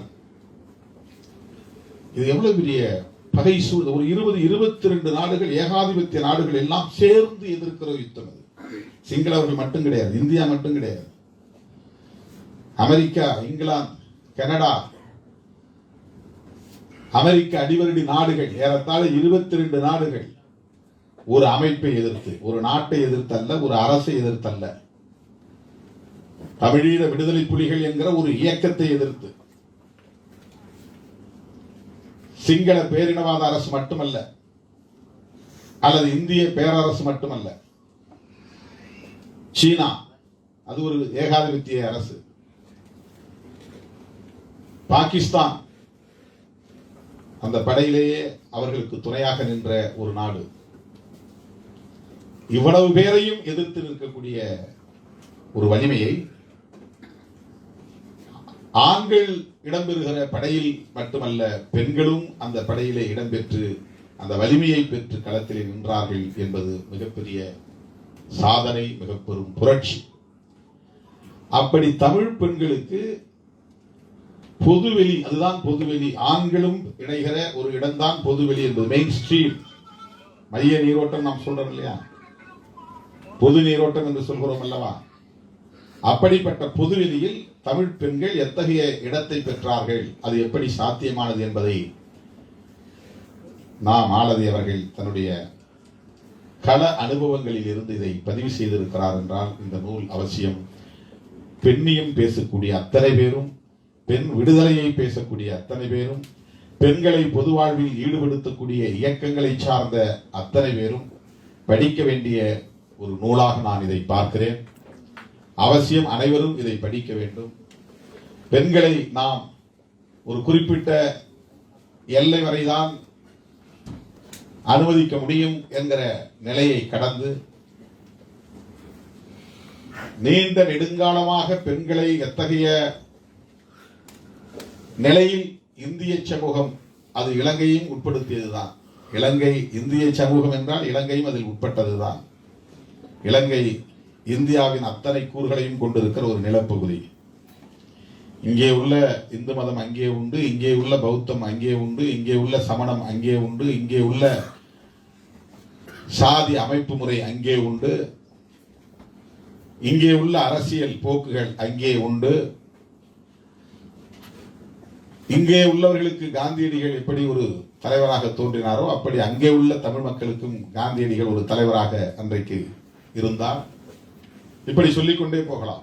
இது எவ்வளவு பெரிய பகை சூழ், ஒரு 22 நாடுகள், ஏகாதிபத்திய நாடுகள் எல்லாம் சேர்ந்து எதிர்க்கிற யுத்தம் அது. சிங்களவர்கள் மட்டும் கிடையாது, இந்தியா மட்டும் கிடையாது, அமெரிக்கா, இங்கிலாந்து, கனடா, அமெரிக்க அடிவருடி நாடுகள், ஏறத்தாழ 22 நாடுகள் ஒரு அமைப்பை எதிர்த்து, ஒரு நாட்டை எதிர்த்தல்ல, ஒரு அரசை எதிர்த்தல்ல, தமிழீழ விடுதலை புலிகள் என்கிற ஒரு இயக்கத்தை எதிர்த்து, சிங்கள பேரினவாத அரசு மட்டுமல்ல, அல்லது இந்திய பேரரசு மட்டுமல்ல, சீனா, அது ஒரு ஏகாதிபத்திய அரசு, பாகிஸ்தான், அந்த படையிலேயே அவர்களுக்கு துணையாக நின்ற ஒரு நாடு, இவ்வளவு பேரையும் எதிர்த்து நிற்கக்கூடிய ஒரு வலிமையை ஆண்கள் இடம்பெறுகிற படையில் மட்டுமல்ல, பெண்களும் அந்த படையிலே இடம்பெற்று அந்த வலிமையை பெற்று களத்திலே நின்றார்கள் என்பது மிகப்பெரிய சாதனை, மிக பெரும் புரட்சி. அப்படி தமிழ் பெண்களுக்கு பொதுவெளி, அதுதான் பொதுவெளி, ஆண்களும் இணைகிற ஒரு இடம்தான் பொதுவெளி என்பது, மெயின் ஸ்ட்ரீம், மைய நீரோட்டம் நாம் சொல்றோம் இல்லையா, பொது நீரோட்டம் என்று சொல்கிறோம் அல்லவா. அப்படிப்பட்ட பொதுவெளியில் தமிழ் பெண்கள் எத்தகைய இடத்தை பெற்றார்கள், அது எப்படி சாத்தியமானது என்பதை மாலதி அவர்கள் தன்னுடைய கள அனுபவங்களில் இருந்து இதை பதிவு செய்திருக்கிறார் என்றால் இந்த நூல் அவசியம். பெண்ணியம் பேசக்கூடிய அத்தனை பேரும், பெண் விடுதலையை பேசக்கூடிய அத்தனை பேரும், பெண்களை பொது வாழ்வில் ஈடுபடுத்தக்கூடிய இயக்கங்களை சார்ந்த அத்தனை பேரும் படிக்க வேண்டிய ஒரு நூலாக நான் இதை பார்க்கிறேன். அவசியம் அனைவரும் இதை படிக்க வேண்டும். பெண்களை நாம் ஒரு குறிப்பிட்ட எல்லை வரைதான் அனுமதிக்க முடியும் என்கிற நிலையை கடந்து நீண்ட நெடுங்காலமாக பெண்களை எத்தகைய நிலையில் இந்திய சமூகம், அது இலங்கையும் உட்படுத்தியதுதான். இலங்கை இந்திய சமூகம் என்றால் இலங்கையும் அதில் உட்பட்டதுதான். இலங்கை இந்தியாவின் அத்தனை கூறுகளையும் கொண்டிருக்கிற ஒரு நிலப்பகுதி. இங்கே உள்ள இந்து மதம் அங்கே உண்டு, இங்கே உள்ள பௌத்தம் அங்கே உண்டு, இங்கே உள்ள சமணம் அங்கே உண்டு, இங்கே உள்ள சாதி அமைப்பு முறை அங்கே உண்டு, இங்கே உள்ள அரசியல் போக்குகள் அங்கே உண்டு. இங்கே உள்ளவர்களுக்கு காந்தியடிகள் எப்படி ஒரு தலைவராக தோன்றினாரோ அப்படி அங்கே உள்ள தமிழ் மக்களுக்கும் காந்தியடிகள் ஒரு தலைவராக அன்றைக்கு இருந்தார். இப்படி சொல்லிக்கொண்டே போகலாம்.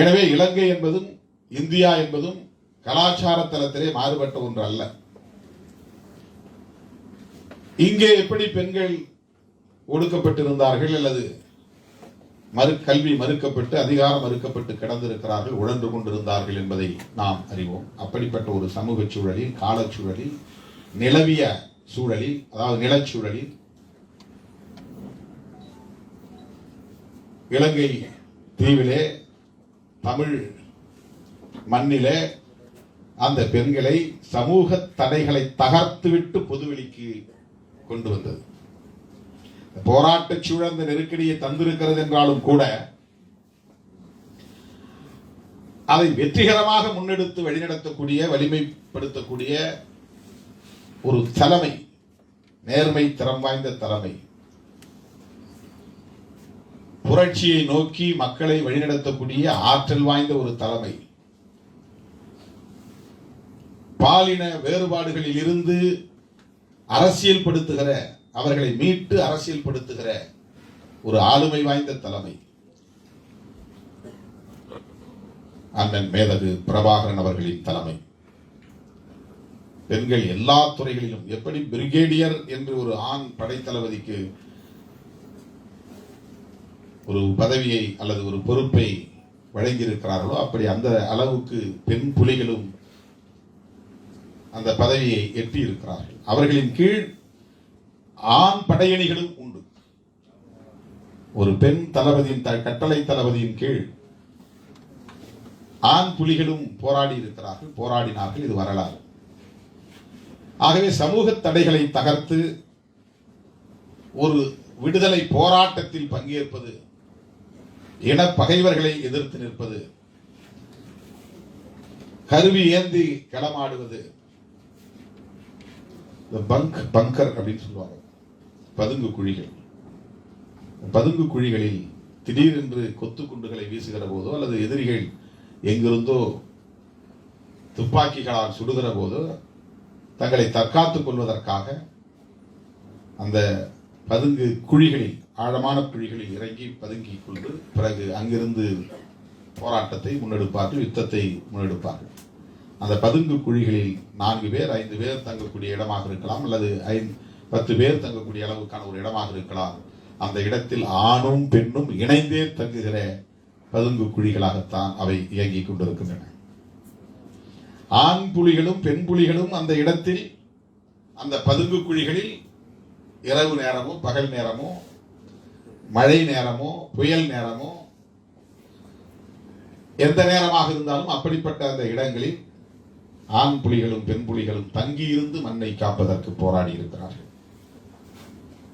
எனவே இலங்கை என்பதும் இந்தியா என்பதும் கலாச்சார தளத்திலே மாறுபட்ட ஒன்று அல்ல. இங்கே எப்படி பெண்கள் ஒடுக்கப்பட்டிருந்தார்கள் அல்லது கல்வி மறுக்கப்பட்டு அதிகாரம் மறுக்கப்பட்டு கிடந்திருக்கிறார்கள், உழன்று கொண்டிருந்தார்கள் என்பதை நாம் அறிவோம். அப்படிப்பட்ட ஒரு சமூக சூழலில், காலச்சூழலில், நிலவிய சூழலில், அதாவது நிலச்சூழலில் இலங்கை தீவிலே தமிழ் மண்ணிலே அந்த பெண்களை சமூக தடைகளை தகர்த்துவிட்டு பொதுவெளிக்கு கொண்டு வந்தது. போராட்ட சூழல் நெருக்கடியை தந்திருக்கிறது என்றாலும் கூட அதை வெற்றிகரமாக முன்னெடுத்து வழிநடத்தக்கூடிய வலிமைப்படுத்தக்கூடிய ஒரு தலைமை, நேர்மை திறம் வாய்ந்த தலைமை, புரட்சியை நோக்கி மக்களை வழிநடத்தக்கூடிய ஆற்றல் வாய்ந்த ஒரு தலைமை, பாலின வேறுபாடுகளில் இருந்து அரசியல்படுத்துகிற, அவர்களை மீட்டு அரசியல்படுத்துகிற ஒரு ஆளுமை வாய்ந்த தலைமை அண்ணன் மேதகு பிரபாகரன் அவர்களின் தலைமை. பெண்கள் எல்லா துறைகளிலும் எப்படி பிரிகேடியர் என்று ஒரு ஆண் படைத்தளபதிக்கு ஒரு பதவியை அல்லது ஒரு பொறுப்பை வழங்கியிருக்கிறார்களோ அப்படி அந்த அளவுக்கு பெண் புலிகளும் அந்த பதவியை எட்டி இருக்கிறார்கள். அவர்களின் கீழ் ஆண் படையணிகளும் உண்டு. ஒரு பெண் தளபதியின் கட்டளை தளபதியின் கீழ் ஆண் புலிகளும் போராடி இருக்கிறார்கள், போராடினார்கள். இது வரலாறு. ஆகவே சமூக தடைகளை தகர்த்து ஒரு விடுதலை போராட்டத்தில் பங்கேற்பது, இன பகைவர்களை எதிர்த்து நிற்பது, கருவி ஏந்தி களமாடுவது, பங்கர் அப்படின்னு சொல்லுவாங்க, பதுங்கு குழிகள். பதுங்கு குழிகளில் திடீரென்று கொத்து குண்டுகளை வீசுகிற போதோ அல்லது எதிரிகள் எங்கிருந்தோ துப்பாக்கிகளால் சுடுகிற போதோ தங்களை தற்காத்துக் கொள்வதற்காக அந்த பதுங்கு குழிகளில், ஆழமான குழிகளில் இறங்கி பதுங்கிக் கொண்டு பிறகு அங்கிருந்து போராட்டத்தை முன்னெடுப்பார்கள், யுத்தத்தை முன்னெடுப்பார்கள். அந்த பதுங்கு குழிகளில் 4 பேர் 5 பேர் தங்கக்கூடிய இடமாக இருக்கலாம், அல்லது 10 பேர் தங்கக்கூடிய அளவுக்கான ஒரு இடமாக இருக்கலாம். அந்த இடத்தில் ஆணும் பெண்ணும் இணைந்தே தங்குகிற பதுங்கு குழிகளாகத்தான் அவை இயங்கிக் கொண்டிருக்கின்றன. ஆண் புலிகளும் பெண் புலிகளும் அந்த இடத்தில், அந்த பதுங்கு குழிகளில் இரவு நேரமோ பகல் நேரமோ மழை நேரமோ புயல் நேரமோ எந்த நேரமாக இருந்தாலும் அப்படிப்பட்ட அந்த இடங்களில் ஆண் புலிகளும் பெண் புலிகளும் தங்கியிருந்து மண்ணை காப்பதற்கு போராடி இருக்கிறார்கள்.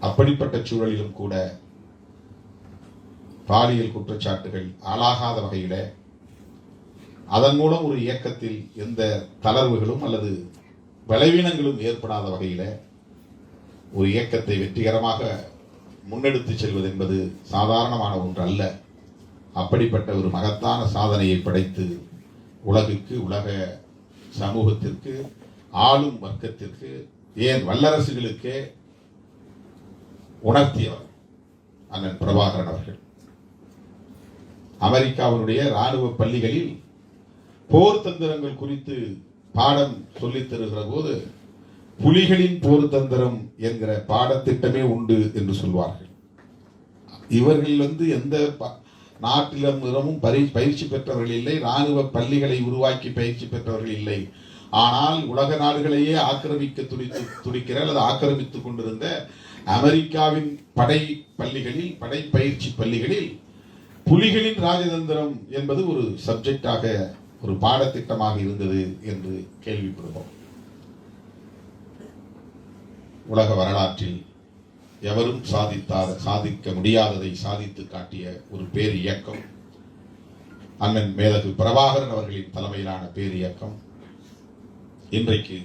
அப்படிப்பட்ட சூழலிலும் கூட பாலியல் குற்றச்சாட்டுகள் ஆளாகாத வகையில, அதன் மூலம் ஒரு இயக்கத்தில் எந்த தளர்வுகளும் அல்லது பலவீனங்களும் ஏற்படாத வகையில ஒரு இயக்கத்தை வெற்றிகரமாக முன்னெடுத்து செல்வது என்பது சாதாரணமான ஒன்று அல்ல. அப்படிப்பட்ட ஒரு மகத்தான சாதனையை படைத்து உலகுக்கு, உலக சமூகத்திற்கு, ஆளும் வர்க்கத்திற்கு, ஏன் வல்லரசுகளுக்கே உணர்த்தியவர் அண்ணன் பிரபாகரன் அவர்கள். அமெரிக்காவினுடைய ராணுவ பள்ளிகளில் போர் தந்திரங்கள் குறித்து பாடம் சொல்லித் தருகிற போது புலிகளின் போர் தந்திரம் என்கிற பாடத்திட்டமே உண்டு என்று சொல்வார்கள். இவர்கள் எந்த நாட்டிலும் பயிற்சி பெற்றவர்கள் இல்லை, ராணுவ பள்ளிகளை உருவாக்கி பயிற்சி பெற்றவர்கள் இல்லை. ஆனால் உலக நாடுகளையே ஆக்கிரமிக்க துடிக்கிற அல்லது ஆக்கிரமித்துக் கொண்டிருந்த அமெரிக்காவின் படை பள்ளிகளில், படை பயிற்சி பள்ளிகளில் புலிகளின் ராஜதந்திரம் என்பது ஒரு சப்ஜெக்டாக, ஒரு பாடத்திட்டமாக இருந்தது என்று கேள்விப்படுவோம். உலக வரலாற்றில் எவரும் சாதிக்க முடியாததை சாதித்து காட்டிய ஒரு பேர் இயக்கம் அண்ணன் மேதகு பிரபாகரன் அவர்களின் தலைமையிலான பேர் இயக்கம் இன்றைக்கு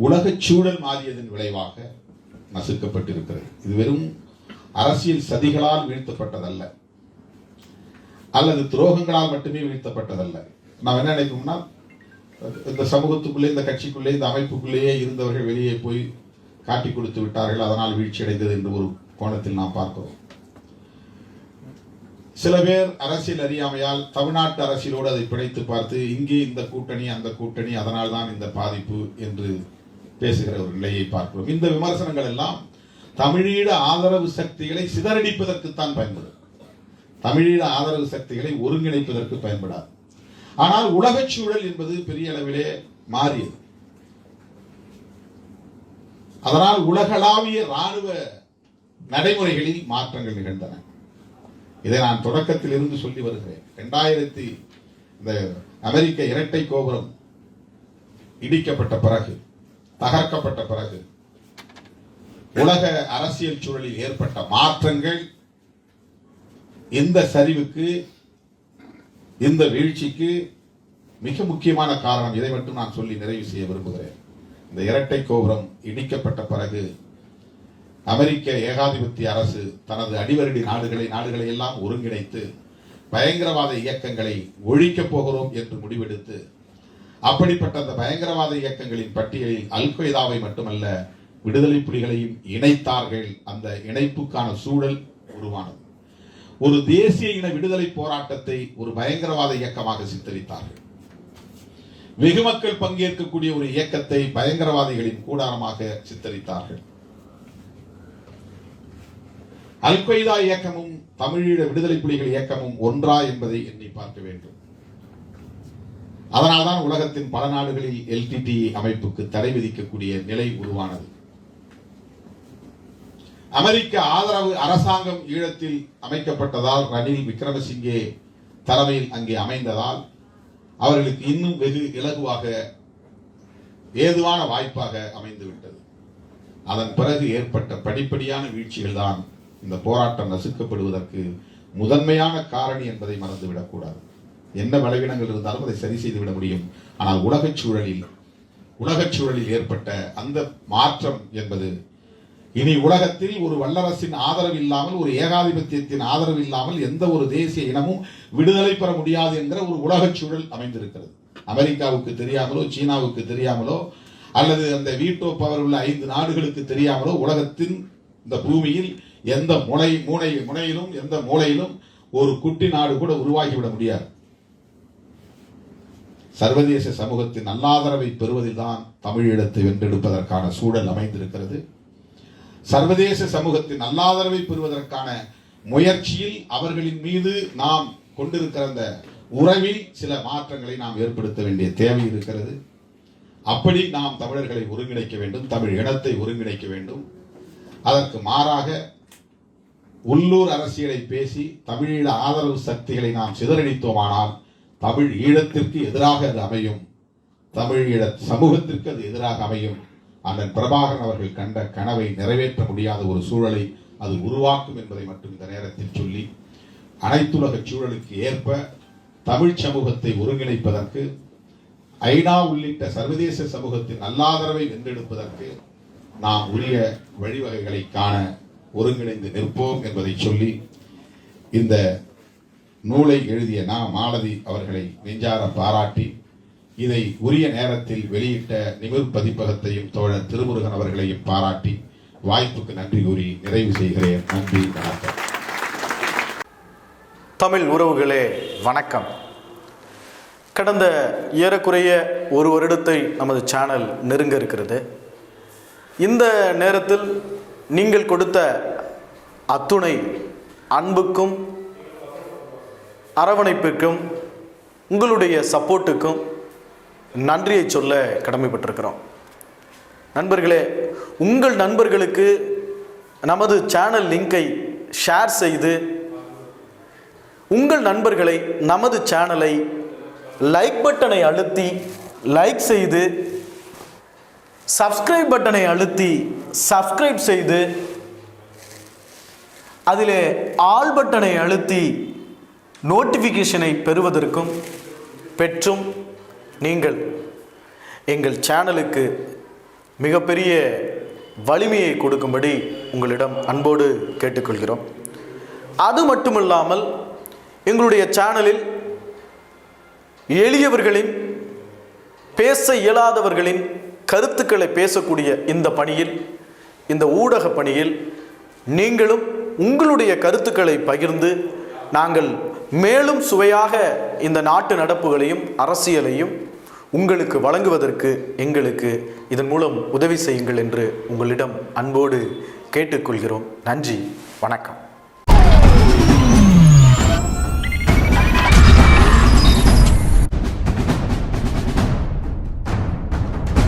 உலக சூழல் மாறியதன் விளைவாக நசுக்கப்பட்டிருக்கிறது. இது வெறும் அரசியல் சதிகளால் வீழ்த்தப்பட்டதல்ல, அல்லது துரோகங்களால் மட்டுமே வீழ்த்தப்பட்டதல்ல. நாம் என்ன நினைப்போம்னா, இந்த சமூகத்துக்குள்ளே, இந்த கட்சிக்குள்ளே, இந்த அமைப்புக்குள்ளேயே இருந்தவர்கள் வெளியே போய் காட்டி கொடுத்து விட்டார்கள், அதனால் வீழ்ச்சி அடைந்தது என்று ஒரு கோணத்தில் நாம் பார்க்கிறோம். சில பேர் அரசியல் அறியாமையால் தமிழ்நாட்டு அரசியலோடு அதை பிணைத்து பார்த்து இங்கே இந்த கூட்டணி அந்த கூட்டணி, அதனால் தான் இந்த பாதிப்பு என்று பேசுகிற ஒரு நிலையை பார்க்கிறோம். இந்த விமர்சனங்கள் எல்லாம் தமிழீழ ஆதரவு சக்திகளை சிதறடிப்பதற்குத்தான் பயன்படும். தமிழீழ ஆதரவு சக்திகளை ஒருங்கிணைப்பதற்கு பயன்படாது. ஆனால் உலக சூழல் என்பது பெரிய அளவிலே மாறியது. அதனால் உலகளாவிய ராணுவ நடைமுறைகளில் மாற்றங்கள் நிகழ்ந்தன. இதை நான் தொடக்கத்தில் இருந்து சொல்லி வருகிறேன். 2000 இந்த அமெரிக்க இரட்டை கோபுரம் இடிக்கப்பட்ட பிறகு, தகர்க்கப்பட்ட பிறகு உலக அரசியல் சூழலில் ஏற்பட்ட மாற்றங்கள் இந்த சரிவுக்கு, இந்த வீழ்ச்சிக்கு மிக முக்கியமான காரணம். இதை மட்டும் நான் சொல்லி நிறைவு செய்ய விரும்புகிறேன். இந்த இரட்டை கோபுரம் இடிக்கப்பட்ட பிறகு அமெரிக்க ஏகாதிபத்திய அரசு தனது அடிவருடி நாடுகளை எல்லாம் ஒருங்கிணைத்து பயங்கரவாத இயக்கங்களை ஒழிக்கப் போகிறோம் என்று முடிவெடுத்து, அப்படிப்பட்ட அந்த பயங்கரவாத இயக்கங்களின் பட்டியலில் அல் கொய்தாவை மட்டுமல்ல விடுதலை புலிகளையும் இணைத்தார்கள். அந்த இணைப்புக்கான சூழல் உருவானது. ஒரு தேசிய இன விடுதலை போராட்டத்தை ஒரு பயங்கரவாத இயக்கமாக சித்தரித்தார்கள். வெகு மக்கள் பங்கேற்கக்கூடிய ஒரு இயக்கத்தை பயங்கரவாதிகளின் கூடாரமாக சித்தரித்தார்கள். அல் கொய்தா இயக்கமும் தமிழீழ விடுதலை புலிகள் இயக்கமும் ஒன்றா என்பதை எண்ணி பார்க்க வேண்டும். அதனால்தான் உலகத்தின் பல நாடுகளில் LTTE அமைப்புக்கு தடை விதிக்கக்கூடிய நிலை உருவானது. அமெரிக்க ஆதரவு அரசாங்கம் ஈழத்தில் அமைக்கப்பட்டதால், ரணில் விக்ரமசிங்கே தலைமையில் அங்கே அமைந்ததால் அவர்களுக்கு இன்னும் வெகு இலகுவாக ஏதுவான வாய்ப்பாக அமைந்துவிட்டது. அதன் பிறகு ஏற்பட்ட படிப்படியான வீழ்ச்சிகள் தான் இந்த போராட்டம் நசுக்கப்படுவதற்கு முதன்மையான காரணி என்பதை மறந்துவிடக்கூடாது. என்ன பலவீனங்கள் இருந்தாலும் அதை சரி செய்து விட முடியும். ஆனால் உலகச் சூழலில் ஏற்பட்ட அந்த மாற்றம் என்பது இனி உலகத்தில் ஒரு வல்லரசின் ஆதரவு இல்லாமல், ஒரு ஏகாதிபத்தியத்தின் ஆதரவு இல்லாமல் எந்த ஒரு தேசிய இனமும் விடுதலை பெற முடியாது என்கிற ஒரு உலகச் சூழல் அமைந்திருக்கிறது. அமெரிக்காவுக்கு தெரியாமலோ, சீனாவுக்கு தெரியாமலோ, அல்லது அந்த வீட்டோ பவர் உள்ள 5 நாடுகளுக்கு தெரியாமலோ உலகத்தின் இந்த பூமியில் எந்த முனையிலும் எந்த மூலையிலும் ஒரு குட்டி நாடு கூட உருவாகிவிட முடியாது. சர்வதேச சமூகத்தின் நல்லாதரவை பெறுவதில் தான் தமிழீழத்தை வென்றெடுப்பதற்கான சூழல் அமைந்திருக்கிறது. சர்வதேச சமூகத்தின் நல்லாதரவை பெறுவதற்கான முயற்சியில் அவர்களின் மீது நாம் கொண்டிருக்கிற அந்த உறவில் சில மாற்றங்களை நாம் ஏற்படுத்த வேண்டிய தேவை இருக்கிறது. அப்படி நாம் தமிழர்களை ஒருங்கிணைக்க வேண்டும், தமிழ் இனத்தை ஒருங்கிணைக்க வேண்டும். அதற்கு மாறாக உள்ளூர் அரசியலை பேசி தமிழீழ ஆதரவு சக்திகளை நாம் சிதறடித்தோமானால் தமிழ் ஈழத்திற்கு எதிராக அது அமையும், தமிழீழ சமூகத்திற்கு அது எதிராக அமையும். அண்ணன் பிரபாகரன் அவர்கள் கண்ட கனவை நிறைவேற்ற முடியாத ஒரு சூழலை அது உருவாக்கும் என்பதை மட்டும் இந்த நேரத்தில் சொல்லி, அனைத்துலக சூழலுக்கு ஏற்ப தமிழ் சமூகத்தை ஒருங்கிணைப்பதற்கு, ஐநா உள்ளிட்ட சர்வதேச சமூகத்தின் நல்லாதரவை வென்றெடுப்பதற்கு நாம் உரிய வழிவகைகளை காண ஒருங்கிணைந்து நிற்போம் என்பதை சொல்லி, இந்த நூலை எழுதிய மாலதி அவர்களை நெஞ்சார பாராட்டி, இதை உரிய நேரத்தில் வெளியிட்ட நிமிர் பதிப்பகத்தையும் தோழர் திருமுருகன் அவர்களையும் பாராட்டி வாய்ப்புக்கு நன்றி கூறி நிறைவு செய்கிறேன். நன்றி, வணக்கம். தமிழ் உறவுகளே வணக்கம். கடந்த ஏறக்குறைய ஒரு வருடத்தை நமது சேனல் நெருங்க இருக்கிறது. இந்த நேரத்தில் நீங்கள் கொடுத்த அத்துணை அன்புக்கும் அரவணைப்புக்கும் உங்களுடைய சப்போர்ட்டுக்கும் நன்றியை சொல்ல கடமைப்பட்டிருக்கிறோம். நண்பர்களே, உங்கள் நண்பர்களுக்கு நமது சேனல் லிங்கை ஷேர் செய்து, உங்கள் நண்பர்களை நமது சேனலை லைக் பட்டனை அழுத்தி லைக் செய்து, சப்ஸ்கிரைப் பட்டனை அழுத்தி சப்ஸ்கிரைப் செய்து, அதிலே ஆல் பட்டனை அழுத்தி நோட்டிஃபிகேஷனை பெறுவதற்கும் பெற்றும் நீங்கள் எங்கள் சேனலுக்கு மிகப்பெரிய வலிமையை கொடுக்கும்படி உங்களிடம் அன்போடு கேட்டுக்கொள்கிறோம். அது மட்டுமில்லாமல் எங்களுடைய சேனலில் எளியவர்களின், பேச இயலாதவர்களின் கருத்துக்களை பேசக்கூடிய இந்த பணியில், இந்த ஊடக பணியில் நீங்களும் உங்களுடைய கருத்துக்களை பகிர்ந்து நாங்கள் மேலும் சுவையாக இந்த நாட்டு நடப்புகளையும் அரசியலையும் உங்களுக்கு வழங்குவதற்கு எங்களுக்கு இதன் மூலம் உதவி செய்யுங்கள் என்று உங்களிடம் அன்போடு கேட்டுக்கொள்கிறோம். நன்றி, வணக்கம்.